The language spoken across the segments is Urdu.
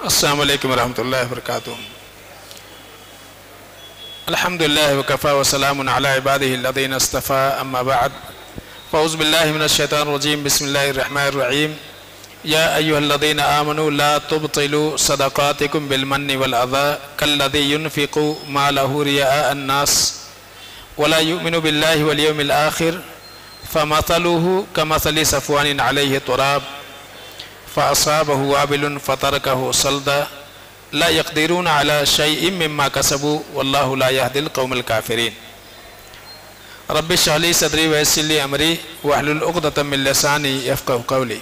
السلام علیکم ورحمۃ اللہ وبرکاتہ۔ الحمدللہ وکفی وسلام علی عبادہ الذین اصطفی، اما بعد فاعوذ باللہ من الشیطان الرجیم، بسم اللہ الرحمن الرحیم۔ یا ایھا الذین آمنوا لا تبطلوا صدقاتکم بالمن والأذى کالذی ينفق مالہ رئاء الناس ولا یؤمن باللہ والیوم الآخر فمثلہ کمثل صفوان علیہ تراب فأصابه وابل فتركه صلدا لا يقدرون على شيء مما كسبوا والله لا يهدي القوم الكافرين۔ رب اشرح لي صدري ويسر لي امري واحلل عقدة من لساني يفقهوا قولي۔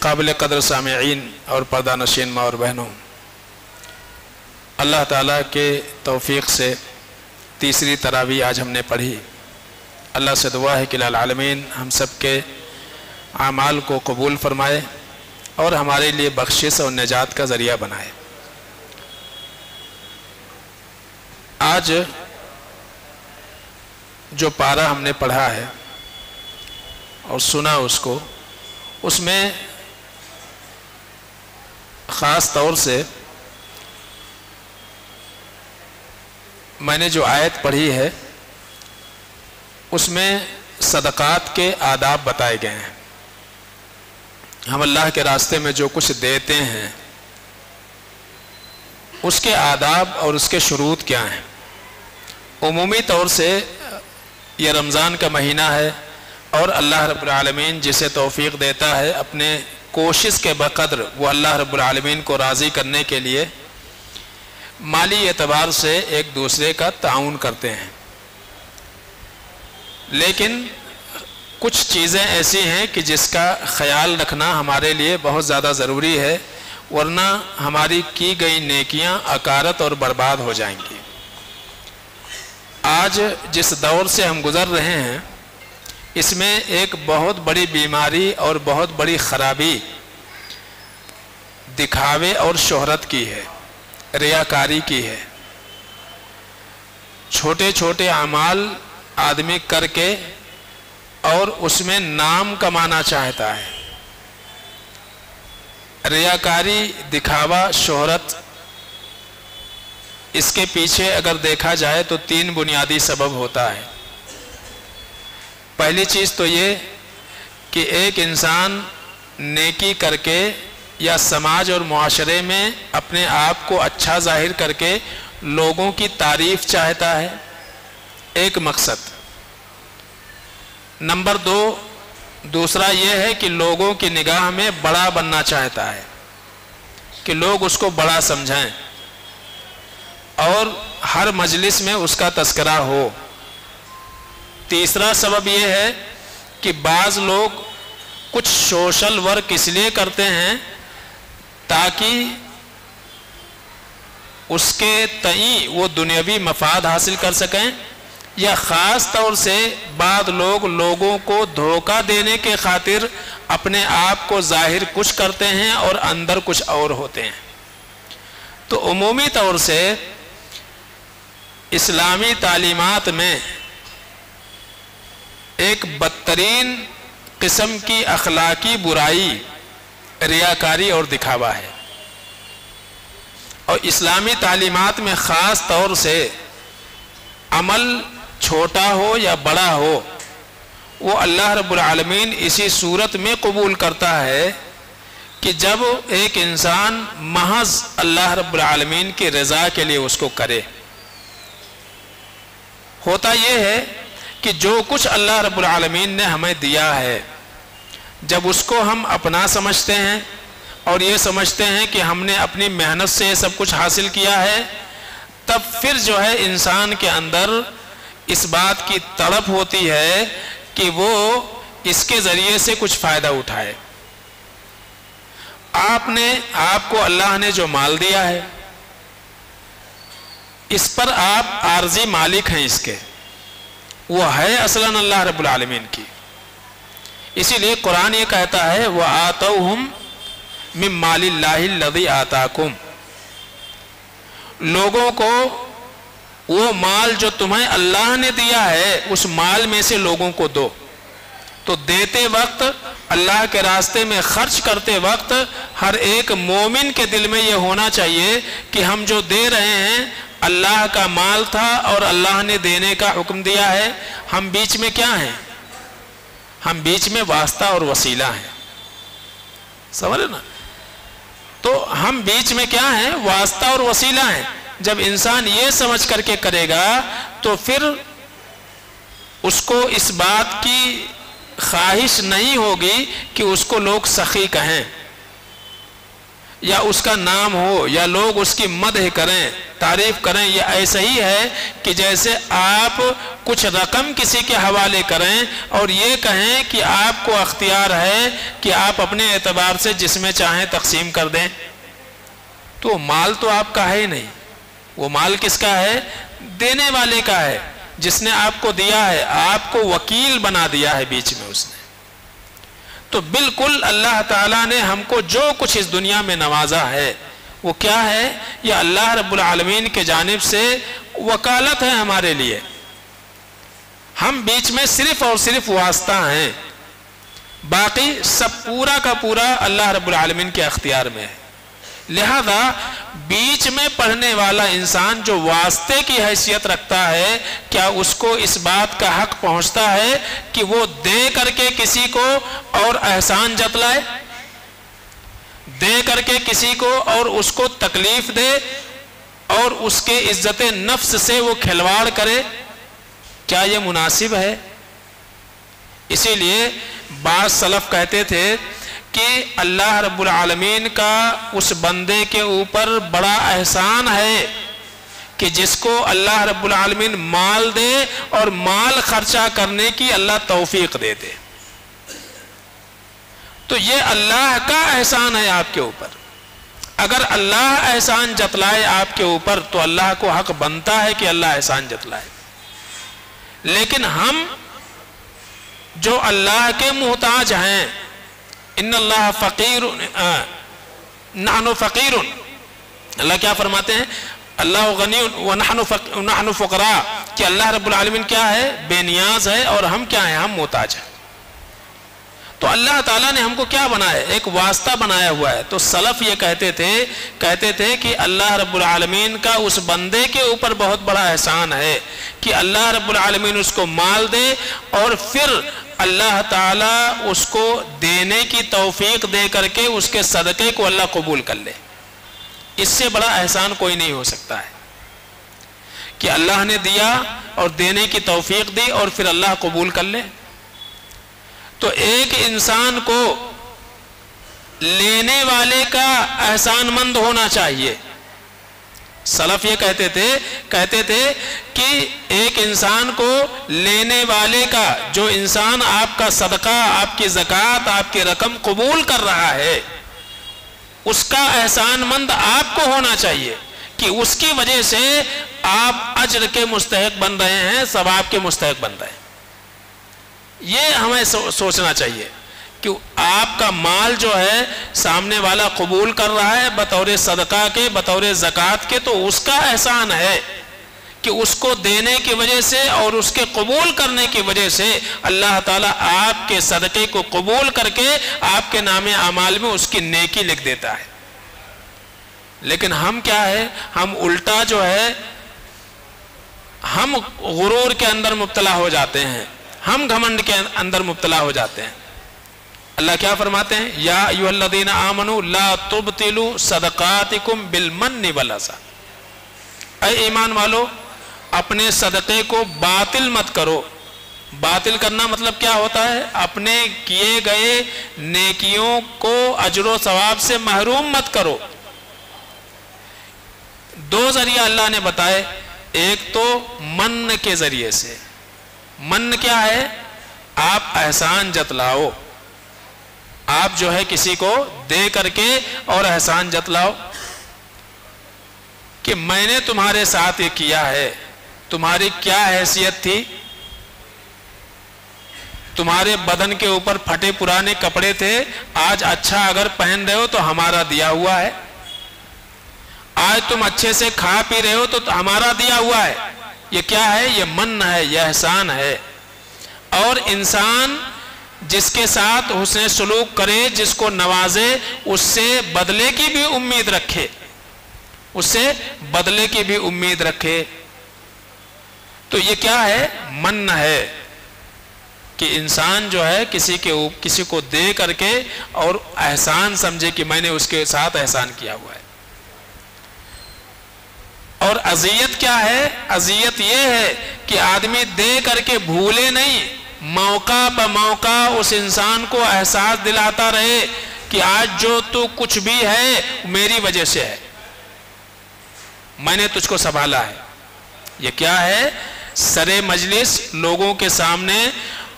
قابل قدر سامعین اور پردہ نشین ماں اور بہنوں، اللہ تعالیٰ کے توفیق سے تیسری تراویح آج ہم نے پڑھی۔ اللہ سے دعا ہے کہ العالمین ہم سب کے اعمال کو قبول فرمائے اور ہمارے لیے بخشش اور نجات کا ذریعہ بنائے۔ آج جو پارہ ہم نے پڑھا ہے اور سنا اس میں خاص طور سے میں نے جو آیت پڑھی ہے اس میں صدقات کے آداب بتائے گئے ہیں۔ ہم اللہ کے راستے میں جو کچھ دیتے ہیں اس کے آداب اور اس کے شروط کیا ہیں۔ عمومی طور سے یہ رمضان کا مہینہ ہے اور اللہ رب العالمین جسے توفیق دیتا ہے اپنے کوشش کے بقدر وہ اللہ رب العالمین کو راضی کرنے کے لیے مالی اعتبار سے ایک دوسرے کا تعاون کرتے ہیں، لیکن کچھ چیزیں ایسی ہیں کہ جس کا خیال رکھنا ہمارے لیے بہت زیادہ ضروری ہے، ورنہ ہماری کی گئی نیکیاں اکارت اور برباد ہو جائیں گی۔ آج جس دور سے ہم گزر رہے ہیں اس میں ایک بہت بڑی بیماری اور بہت بڑی خرابی دکھاوے اور شہرت کی ہے، ریاکاری کی ہے۔ چھوٹے چھوٹے اعمال آدمی کر کے اور اس میں نام کمانا چاہتا ہے۔ ریاکاری، دکھاوا، شہرت، اس کے پیچھے اگر دیکھا جائے تو تین بنیادی سبب ہوتا ہے۔ پہلی چیز تو یہ کہ ایک انسان نیکی کر کے یا سماج اور معاشرے میں اپنے آپ کو اچھا ظاہر کر کے لوگوں کی تعریف چاہتا ہے، ایک مقصد۔ نمبر دوسرا یہ ہے کہ لوگوں کی نگاہ میں بڑا بننا چاہتا ہے، کہ لوگ اس کو بڑا سمجھیں اور ہر مجلس میں اس کا تذکرہ ہو۔ تیسرا سبب یہ ہے کہ بعض لوگ کچھ سوشل ورک اس لیے کرتے ہیں تاکہ اس کے تئیں وہ دنیاوی مفاد حاصل کر سکیں، یا خاص طور سے بعض لوگ لوگوں کو دھوکہ دینے کے خاطر اپنے آپ کو ظاہر کچھ کرتے ہیں اور اندر کچھ اور ہوتے ہیں۔ تو عمومی طور سے اسلامی تعلیمات میں ایک بدترین قسم کی اخلاقی برائی ریاکاری اور دکھاوا ہے، اور اسلامی تعلیمات میں خاص طور سے عمل چھوٹا ہو یا بڑا ہو وہ اللہ رب العالمین اسی صورت میں قبول کرتا ہے کہ جب ایک انسان محض اللہ رب العالمین کی رضا کے لیے اس کو کرے۔ ہوتا یہ ہے کہ جو کچھ اللہ رب العالمین نے ہمیں دیا ہے جب اس کو ہم اپنا سمجھتے ہیں اور یہ سمجھتے ہیں کہ ہم نے اپنی محنت سے یہ سب کچھ حاصل کیا ہے، تب پھر جو ہے انسان کے اندر اس بات کی تڑپ ہوتی ہے کہ وہ اس کے ذریعے سے کچھ فائدہ اٹھائے۔ آپ کو اللہ نے جو مال دیا ہے اس پر آپ عارضی مالک ہیں، اس کے وہ ہے اصلاً اللہ رب العالمین کی۔ اسی لیے قرآن یہ کہتا ہے وَآتَوْهُمْ مِن مَالِ اللَّهِ الَّذِي آتَاكُمْ، لوگوں کو وہ مال جو تمہیں اللہ نے دیا ہے اس مال میں سے لوگوں کو دو۔ تو دیتے وقت، اللہ کے راستے میں خرچ کرتے وقت ہر ایک مومن کے دل میں یہ ہونا چاہیے کہ ہم جو دے رہے ہیں اللہ کا مال تھا اور اللہ نے دینے کا حکم دیا ہے، ہم بیچ میں کیا ہیں؟ ہم بیچ میں واسطہ اور وسیلہ ہیں، سمجھ نا؟ تو ہم بیچ میں کیا ہیں؟ واسطہ اور وسیلہ ہیں۔ جب انسان یہ سمجھ کر کے کرے گا تو پھر اس کو اس بات کی خواہش نہیں ہوگی کہ اس کو لوگ سخی کہیں یا اس کا نام ہو یا لوگ اس کی مدح کریں، تعریف کریں۔ یہ ایسا ہی ہے کہ جیسے آپ کچھ رقم کسی کے حوالے کریں اور یہ کہیں کہ آپ کو اختیار ہے کہ آپ اپنے اعتبار سے جس میں چاہیں تقسیم کر دیں، تو مال تو آپ کا ہے ہی نہیں۔ وہ مال کس کا ہے؟ دینے والے کا ہے، جس نے آپ کو دیا ہے، آپ کو وکیل بنا دیا ہے بیچ میں اس نے۔ تو بالکل اللہ تعالیٰ نے ہم کو جو کچھ اس دنیا میں نوازا ہے وہ کیا ہے؟ یہ اللہ رب العالمین کے جانب سے وکالت ہے ہمارے لیے۔ ہم بیچ میں صرف اور صرف واسطہ ہیں، باقی سب پورا کا پورا اللہ رب العالمین کے اختیار میں ہے۔ لہذا بیچ میں پڑھنے والا انسان جو واسطے کی حیثیت رکھتا ہے، کیا اس کو اس بات کا حق پہنچتا ہے کہ وہ دے کر کے کسی کو اور احسان جتلائے، دے کر کے کسی کو اور اس کو تکلیف دے اور اس کے عزت نفس سے وہ کھلواڑ کرے؟ کیا یہ مناسب ہے؟ اسی لیے بعض سلف کہتے تھے کہ اللہ رب العالمین کا اس بندے کے اوپر بڑا احسان ہے کہ جس کو اللہ رب العالمین مال دے اور مال خرچہ کرنے کی اللہ توفیق دے دے۔ تو یہ اللہ کا احسان ہے آپ کے اوپر۔ اگر اللہ احسان جتلائے آپ کے اوپر تو اللہ کو حق بنتا ہے کہ اللہ احسان جتلائے، لیکن ہم جو اللہ کے محتاج ہیں، ان اللہ فقیر نحن فقیر، اللہ کیا فرماتے ہیں؟ اللہ غنی ونحن فقراء، کہ اللہ رب العالمین کیا ہے؟ بے نیاز ہے اور ہم کیا ہیں؟ ہم محتاج ہیں۔ تو اللہ تعالیٰ نے ہم کو کیا بنایا ہے؟ ایک واسطہ بنایا ہوا ہے۔ تو سلف یہ کہتے تھے کہ اللہ رب العالمین کا اس بندے کے اوپر بہت بڑا احسان ہے کہ اللہ رب العالمین اس کو مال دے اور پھر اللہ تعالیٰ اس کو دینے کی توفیق دے کر کے اس کے صدقے کو اللہ قبول کر لے۔ اس سے بڑا احسان کوئی نہیں ہو سکتا ہے کہ اللہ نے دیا اور دینے کی توفیق دی اور پھر اللہ قبول کر لے۔ تو ایک انسان کو لینے والے کا احسان مند ہونا چاہیے۔ سلف یہ کہتے تھے کہ ایک انسان کو لینے والے کا، جو انسان آپ کا صدقہ، آپ کی زکوٰۃ، آپ کی رقم قبول کر رہا ہے، اس کا احسان مند آپ کو ہونا چاہیے کہ اس کی وجہ سے آپ اجر کے مستحق بن رہے ہیں، ثواب کے مستحق بن رہے ہیں۔ یہ ہمیں سوچنا چاہیے کہ آپ کا مال جو ہے سامنے والا قبول کر رہا ہے بطور صدقہ کے، بطور زکوٰۃ کے، تو اس کا احسان ہے کہ اس کو دینے کی وجہ سے اور اس کے قبول کرنے کی وجہ سے اللہ تعالیٰ آپ کے صدقے کو قبول کر کے آپ کے نام اعمال میں اس کی نیکی لکھ دیتا ہے۔ لیکن ہم کیا ہے؟ ہم الٹا جو ہے، ہم غرور کے اندر مبتلا ہو جاتے ہیں، ہم گھمنڈ کے اندر مبتلا ہو جاتے ہیں۔ اللہ کیا فرماتے ہیں؟ یا ایھا الذین آمنوا لا تبطلوا صدقاتکم بالمن والأذى، اے ایمان والو اپنے صدقے کو باطل مت کرو۔ باطل کرنا مطلب کیا ہوتا ہے؟ اپنے کیے گئے نیکیوں کو اجر و ثواب سے محروم مت کرو۔ دو ذریعہ اللہ نے بتائے، ایک تو من کے ذریعے سے۔ من کیا ہے؟ آپ احسان جتلاؤ، آپ جو ہے کسی کو دے کر کے اور احسان جتلاؤ کہ میں نے تمہارے ساتھ یہ کیا ہے، تمہاری کیا حیثیت تھی، تمہارے بدن کے اوپر پھٹے پرانے کپڑے تھے، آج اچھا اگر پہن رہے ہو تو ہمارا دیا ہوا ہے، آج تم اچھے سے کھا پی رہے ہو تو ہمارا دیا ہوا ہے۔ یہ کیا ہے؟ یہ من ہے، یہ احسان ہے۔ اور انسان جس کے ساتھ حسن سلوک کرے، جس کو نوازے، اس سے بدلے کی بھی امید رکھے، اس سے بدلے کی بھی امید رکھے۔ تو یہ کیا ہے؟ من ہے کہ انسان جو ہے کسی کو دے کر کے اور احسان سمجھے کہ میں نے اس کے ساتھ احسان کیا ہوا ہے۔ اور اذیت کیا ہے؟ اذیت یہ ہے کہ آدمی دے کر کے بھولے نہیں، موقع پہ موقع اس انسان کو احساس دلاتا رہے کہ آج جو تو کچھ بھی ہے میری وجہ سے ہے، میں نے تجھ کو سنبھالا ہے۔ یہ کیا ہے؟ سرے مجلس لوگوں کے سامنے،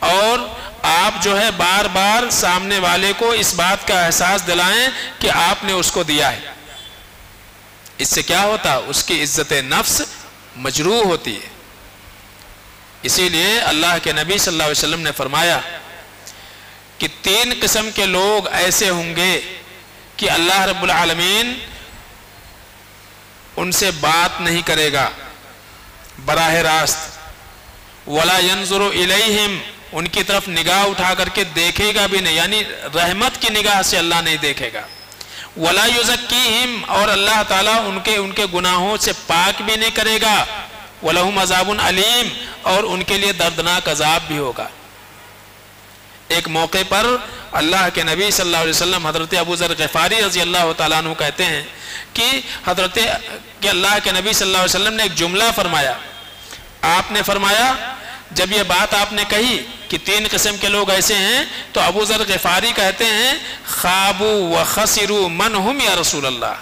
اور آپ جو ہے بار بار سامنے والے کو اس بات کا احساس دلائیں کہ آپ نے اس کو دیا ہے۔ اس سے کیا ہوتا؟ اس کی عزت نفس مجروح ہوتی ہے۔ اسی لیے اللہ کے نبی صلی اللہ علیہ وسلم نے فرمایا کہ 3 قسم کے لوگ ایسے ہوں گے کہ اللہ رب العالمین ان سے بات نہیں کرے گا براہ راست، وَلَا يَنظُرُ إِلَيْهِمْ، ان کی طرف نگاہ اٹھا کر کے دیکھے گا بھی نہیں، یعنی رحمت کی نگاہ سے اللہ نہیں دیکھے گا، وَلَا يُزَكِّيهِمْ، اور اللہ تعالیٰ ان کے گناہوں سے پاک بھی نہیں کرے گا، وَلَهُمْ عَذَابٌ عَلِيمٌ، اور ان کے لیے دردناک عذاب بھی ہوگا۔ ایک موقع پر اللہ کے نبی صلی اللہ علیہ وسلم حضرت ابو ذر غفاری رضی اللہ تعالیٰ عنہ کہتے ہیں کہ اللہ کے نبی صلی اللہ علیہ وسلم نے ایک جملہ فرمایا۔ آپ نے فرمایا، جب یہ بات آپ نے کہی کہ 3 قسم کے لوگ ایسے ہیں، تو ابو ذر غفاری کہتے ہیں خابوا وخسروا من هم یا رسول اللہ،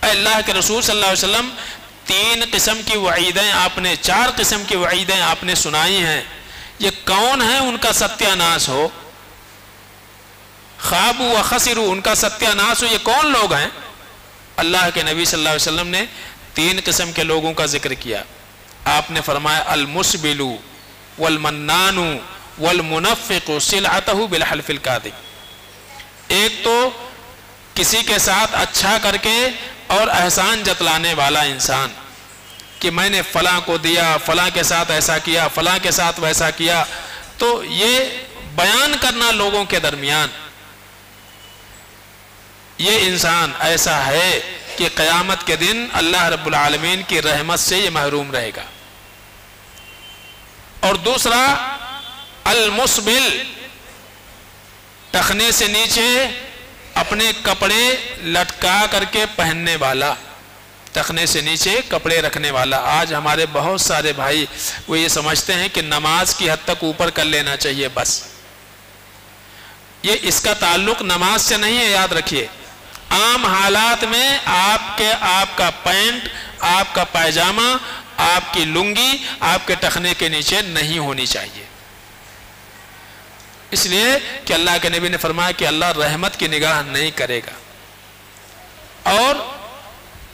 اے اللہ کے رسول صلی اللہ علیہ وسلم 3 قسم کی وعیدیں آپ نے، 4 قسم کی وعیدیں آپ نے سنائی ہیں، یہ کون ہیں ان کا ستیہ ناش ہو؟ خابوا وخسروا، ان کا ستیہ ناش ہو، یہ کون لوگ ہیں؟ اللہ کے نبی صلی اللہ علیہ وسلم نے 3 قسم کے لوگوں کا ذکر کیا۔ آپ نے فرمایا المسبل والمنان والمنفق سلعتہ بالحلف الکاذب، ایک تو کسی کے ساتھ اچھا کر کے اور احسان جتلانے والا انسان کہ میں نے فلاں کو دیا، فلاں کے ساتھ ایسا کیا، فلاں کے ساتھ ویسا کیا، تو یہ بیان کرنا لوگوں کے درمیان، یہ انسان ایسا ہے کہ قیامت کے دن اللہ رب العالمین کی رحمت سے یہ محروم رہے گا۔ اور دوسرا المسبل، ٹخنے سے نیچے اپنے کپڑے لٹکا کر کے پہننے والا، ٹخنے سے نیچے کپڑے رکھنے والا۔ آج ہمارے بہت سارے بھائی وہ یہ سمجھتے ہیں کہ نماز کی حد تک اوپر کر لینا چاہیے بس، یہ اس کا تعلق نماز سے نہیں ہے، یاد رکھیے۔ عام حالات میں آپ کا پینٹ، آپ کا پائجامہ، آپ کی لنگی آپ کے ٹخنے کے نیچے نہیں ہونی چاہیے، اس لیے کہ اللہ کے نبی نے فرمایا کہ اللہ رحمت کی نگاہ نہیں کرے گا۔ اور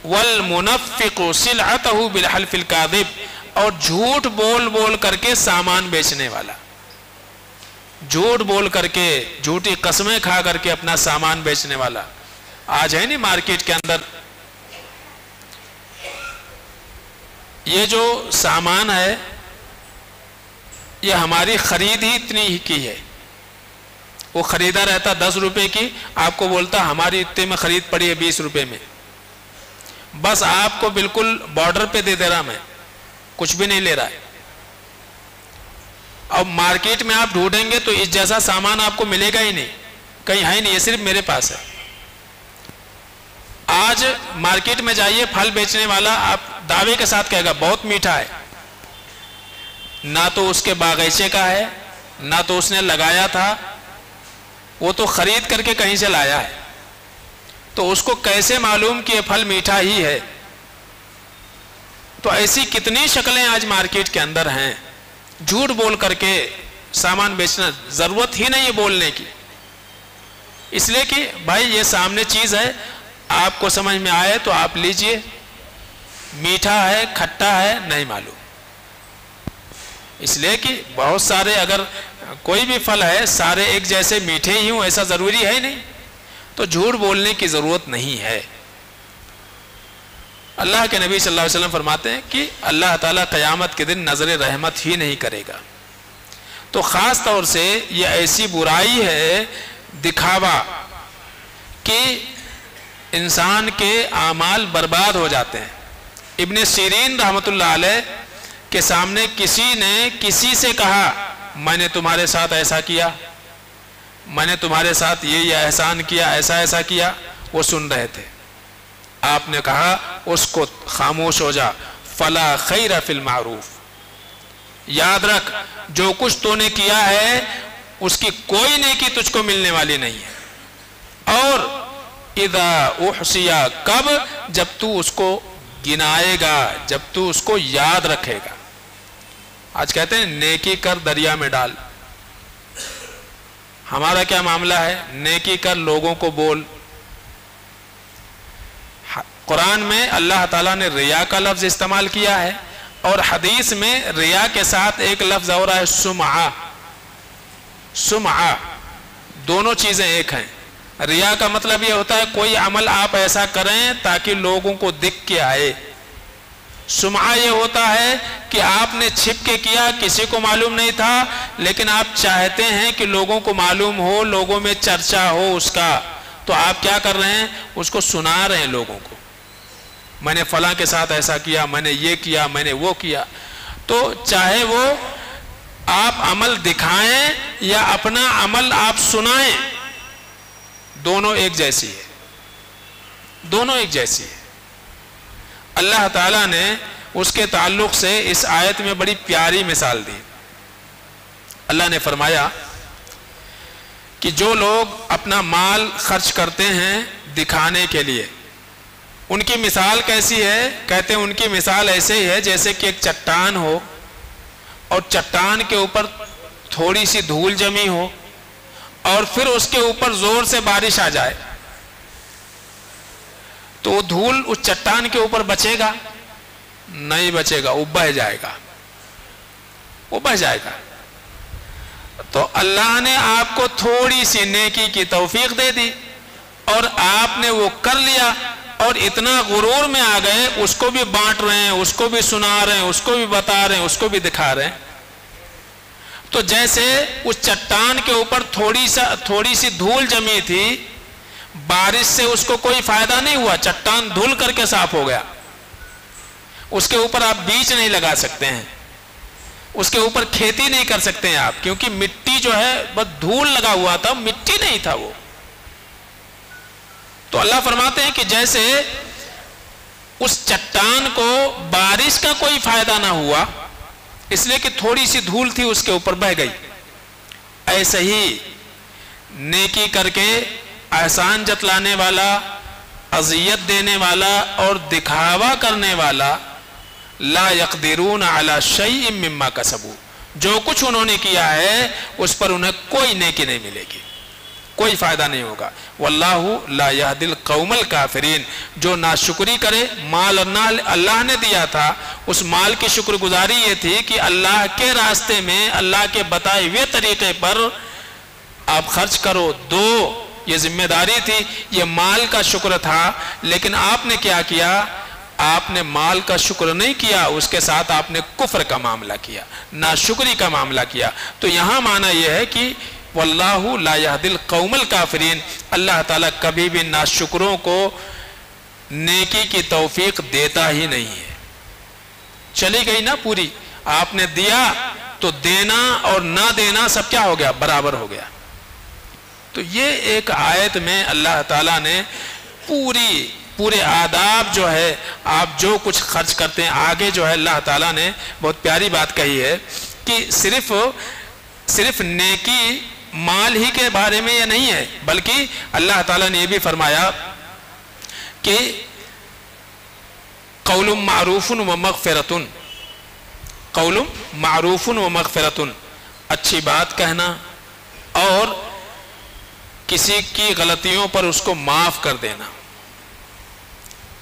والمنفق سلعتہ بالحلف الکاذب، اور جھوٹ بول بول کر کے سامان بیچنے والا، جھوٹ بول کر کے، جھوٹی قسمیں کھا کر کے اپنا سامان بیچنے والا۔ آج ہے نہیں مارکیٹ کے اندر یہ جو سامان ہے، یہ ہماری خرید ہی اتنی ہی کی ہے، وہ خریدا رہتا 10 روپے کی، آپ کو بولتا ہماری اتنے میں خرید پڑی ہے 20 روپے میں، بس آپ کو بالکل بارڈر پہ دے رہا، میں کچھ بھی نہیں لے رہا ہے۔ اب مارکیٹ میں آپ ڈھونڈیں گے تو اس جیسا سامان آپ کو ملے گا ہی نہیں، کہیں ہے نہیں، یہ صرف میرے پاس ہے۔ آج مارکیٹ میں جائیے، پھل بیچنے والا آپ دعوے کے ساتھ کہے گا بہت میٹھا ہے، نہ تو اس کے باغیچے کا ہے، نہ تو اس نے لگایا تھا، وہ تو خرید کر کے کہیں سے لایا ہے، تو اس کو کیسے معلوم کہ یہ پھل میٹھا ہی ہے؟ تو ایسی کتنی شکلیں آج مارکیٹ کے اندر ہیں، جھوٹ بول کر کے سامان بیچنا، ضرورت ہی نہیں ہے بولنے کی، اس لیے کہ بھائی یہ سامنے چیز ہے، آپ کو سمجھ میں آئے تو آپ لیجئے، میٹھا ہے کھٹا ہے نہیں معلوم، اس لیے کہ بہت سارے، اگر کوئی بھی پھل ہے سارے ایک جیسے میٹھے ہی ہوں ایسا ضروری ہے نہیں، تو جھوٹ بولنے کی ضرورت نہیں ہے۔ اللہ کے نبی صلی اللہ علیہ وسلم فرماتے ہیں کہ اللہ تعالیٰ قیامت کے دن نظر رحمت ہی نہیں کرے گا۔ تو خاص طور سے یہ ایسی برائی ہے دکھاوا کہ انسان کے اعمال برباد ہو جاتے ہیں۔ ابن سیرین رحمۃ اللہ علیہ کے سامنے کسی نے کسی سے کہا میں نے تمہارے ساتھ ایسا کیا، میں نے تمہارے ساتھ یہ احسان کیا، ایسا ایسا کیا، وہ سن رہے تھے۔ آپ نے کہا اس کو خاموش ہو جا، فلا خیر فی المعروف، یاد رکھ جو کچھ تو نے کیا ہے اس کی کوئی نیکی تجھ کو ملنے والی نہیں ہے۔ اور اذا احصیا، کب؟ جب تو اس کو گنائے گا، جب تو اس کو یاد رکھے گا۔ آج کہتے ہیں نیکی کر دریا میں ڈال، ہمارا کیا معاملہ ہے؟ نیکی کر لوگوں کو بول۔ قرآن میں اللہ تعالیٰ نے ریا کا لفظ استعمال کیا ہے، اور حدیث میں ریا کے ساتھ ایک لفظ اور ہے سمعہ۔ سمعہ، دونوں چیزیں ایک ہیں۔ ریا کا مطلب یہ ہوتا ہے کوئی عمل آپ ایسا کریں تاکہ لوگوں کو دکھ کے آئے۔ سمعہ یہ ہوتا ہے کہ آپ نے چھپ کے کیا، کسی کو معلوم نہیں تھا، لیکن آپ چاہتے ہیں کہ لوگوں کو معلوم ہو، لوگوں میں چرچا ہو اس کا، تو آپ کیا کر رہے ہیں؟ اس کو سنا رہے ہیں لوگوں کو، میں نے فلاں کے ساتھ ایسا کیا، میں نے یہ کیا، میں نے وہ کیا۔ تو چاہے وہ آپ عمل دکھائیں یا اپنا عمل آپ سنائیں، دونوں ایک جیسی ہے، دونوں ایک جیسی ہے۔ اللہ تعالیٰ نے اس کے تعلق سے اس آیت میں بڑی پیاری مثال دی۔ اللہ نے فرمایا کہ جو لوگ اپنا مال خرچ کرتے ہیں دکھانے کے لیے، ان کی مثال کیسی ہے؟ کہتے ہیں ان کی مثال ایسے ہی ہے جیسے کہ ایک چٹان ہو، اور چٹان کے اوپر تھوڑی سی دھول جمی ہو، اور پھر اس کے اوپر زور سے بارش آ جائے، تو وہ دھول اس چٹان کے اوپر بچے گا؟ نہیں بچے گا، وہ بہہ جائے گا، وہ بہہ جائے گا۔ تو اللہ نے آپ کو تھوڑی سی نیکی کی توفیق دے دی، اور آپ نے وہ کر لیا، اور اتنا غرور میں آ گئے، اس کو بھی بانٹ رہے ہیں، اس کو بھی سنا رہے ہیں، اس کو بھی بتا رہے ہیں، اس کو بھی دکھا رہے ہیں۔ تو جیسے اس چٹان کے اوپر تھوڑی سی دھول جمی تھی، بارش سے اس کو کوئی فائدہ نہیں ہوا، چٹان دھل کر کے صاف ہو گیا، اس کے اوپر آپ بیج نہیں لگا سکتے ہیں، اس کے اوپر کھیتی نہیں کر سکتے ہیں آپ، کیونکہ مٹی جو ہے بس دھول لگا ہوا تھا، مٹی نہیں تھا وہ۔ تو اللہ فرماتے ہیں کہ جیسے اس چٹان کو بارش کا کوئی فائدہ نہ ہوا، اس لیے کہ تھوڑی سی دھول تھی اس کے اوپر بہہ گئی، ایسے ہی نیکی کر کے احسان جتلانے والا، اذیت دینے والا اور دکھاوا کرنے والا، لا یقدرون علی شیء مما کسبوا، جو کچھ انہوں نے کیا ہے اس پر انہیں کوئی نیکی نہیں ملے گی، کوئی فائدہ نہیں ہوگا۔ واللہ لا یہدی القوم الکافرین، جو ناشکری کرے، مال اللہ نے دیا تھا، اس مال کی شکر گزاری یہ تھی کہ اللہ کے راستے میں، اللہ کے بتائے ہوئے طریقے پر آپ خرچ کرو، دو، یہ ذمہ داری تھی، یہ مال کا شکر تھا، لیکن آپ نے کیا کیا؟ آپ نے مال کا شکر نہیں کیا، اس کے ساتھ آپ نے کفر کا معاملہ کیا، ناشکری کا معاملہ کیا۔ تو یہاں معنی یہ ہے کہ واللہ لا یہدی القوم الکافرین، اللہ تعالیٰ کبھی بھی ناشکروں کو نیکی کی توفیق دیتا ہی نہیں ہے۔ چلی گئی نا پوری، آپ نے دیا تو دینا اور نہ دینا سب کیا ہو گیا؟ برابر ہو گیا۔ تو یہ ایک آیت میں اللہ تعالیٰ نے پورے آداب جو ہے، آپ جو کچھ خرچ کرتے ہیں، آگے جو ہے اللہ تعالیٰ نے بہت پیاری بات کہی ہے کہ صرف نیکی مال ہی کے بارے میں یہ نہیں ہے، بلکہ اللہ تعالیٰ نے یہ بھی فرمایا کہ قول معروف و مغفرتن، قول معروف و مغفرتن، اچھی بات کہنا اور کسی کی غلطیوں پر اس کو معاف کر دینا،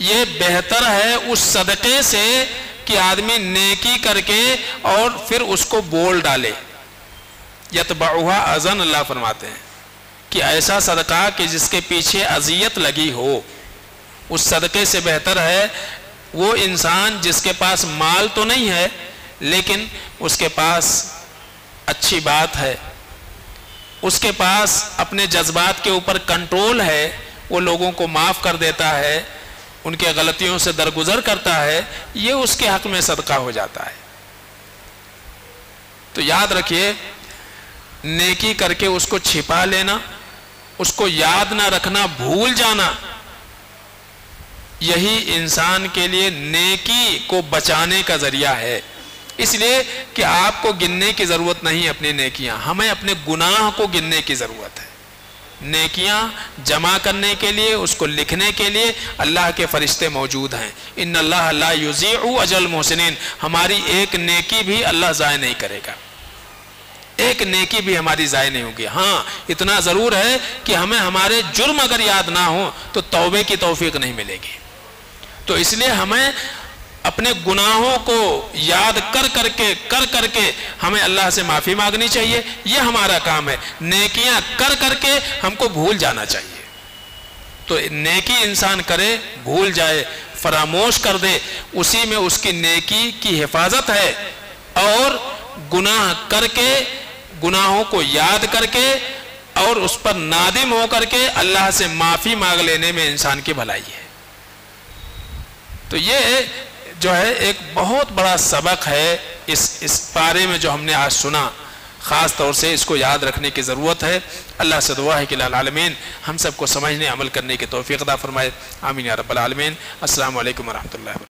یہ بہتر ہے اس صدقے سے کہ آدمی نیکی کر کے اور پھر اس کو بول ڈالے۔ یتبعها اذن، اللہ فرماتے ہیں کہ ایسا صدقہ کہ جس کے پیچھے اذیت لگی ہو، اس صدقے سے بہتر ہے وہ انسان جس کے پاس مال تو نہیں ہے لیکن اس کے پاس اچھی بات ہے، اس کے پاس اپنے جذبات کے اوپر کنٹرول ہے، وہ لوگوں کو معاف کر دیتا ہے، ان کے غلطیوں سے درگزر کرتا ہے، یہ اس کے حق میں صدقہ ہو جاتا ہے۔ تو یاد رکھیے، نیکی کر کے اس کو چھپا لینا، اس کو یاد نہ رکھنا، بھول جانا، یہی انسان کے لیے نیکی کو بچانے کا ذریعہ ہے۔ اس لیے کہ آپ کو گننے کی ضرورت نہیں اپنی نیکیاں، ہمیں اپنے گناہ کو گننے کی ضرورت ہے۔ نیکیاں جمع کرنے کے لیے، اس کو لکھنے کے لیے اللہ کے فرشتے موجود ہیں۔ ان اللہ لا یضیع اجر المحسنین، ہماری ایک نیکی بھی اللہ ضائع نہیں کرے گا، ایک نیکی بھی ہماری ضائع نہیں ہوگی۔ ہاں اتنا ضرور ہے کہ ہمیں ہمارے جرم اگر یاد نہ ہو تو توبے کی توفیق نہیں ملے گی۔ تو اس لیے ہمیں اپنے گناہوں کو یاد کر کے ہمیں اللہ سے معافی مانگنی چاہیے، یہ ہمارا کام ہے۔ نیکیاں کر کے ہم کو بھول جانا چاہیے۔ تو نیکی انسان کرے، بھول جائے، فراموش کر دے، اسی میں اس کی نیکی کی حفاظت ہے، اور گناہ کر کے، گناہوں کو یاد کر کے اور اس پر نادم ہو کر کے اللہ سے معافی مانگ لینے میں انسان کی بھلائی ہے۔ تو یہ جو ہے ایک بہت بڑا سبق ہے اس پارے میں جو ہم نے آج سنا، خاص طور سے اس کو یاد رکھنے کی ضرورت ہے۔ اللہ سے دعا ہے کہ العالمین ہم سب کو سمجھنے، عمل کرنے کی توفیق عطا فرمائے۔ آمین یا رب العالمین۔ السلام علیکم ورحمۃ اللہ۔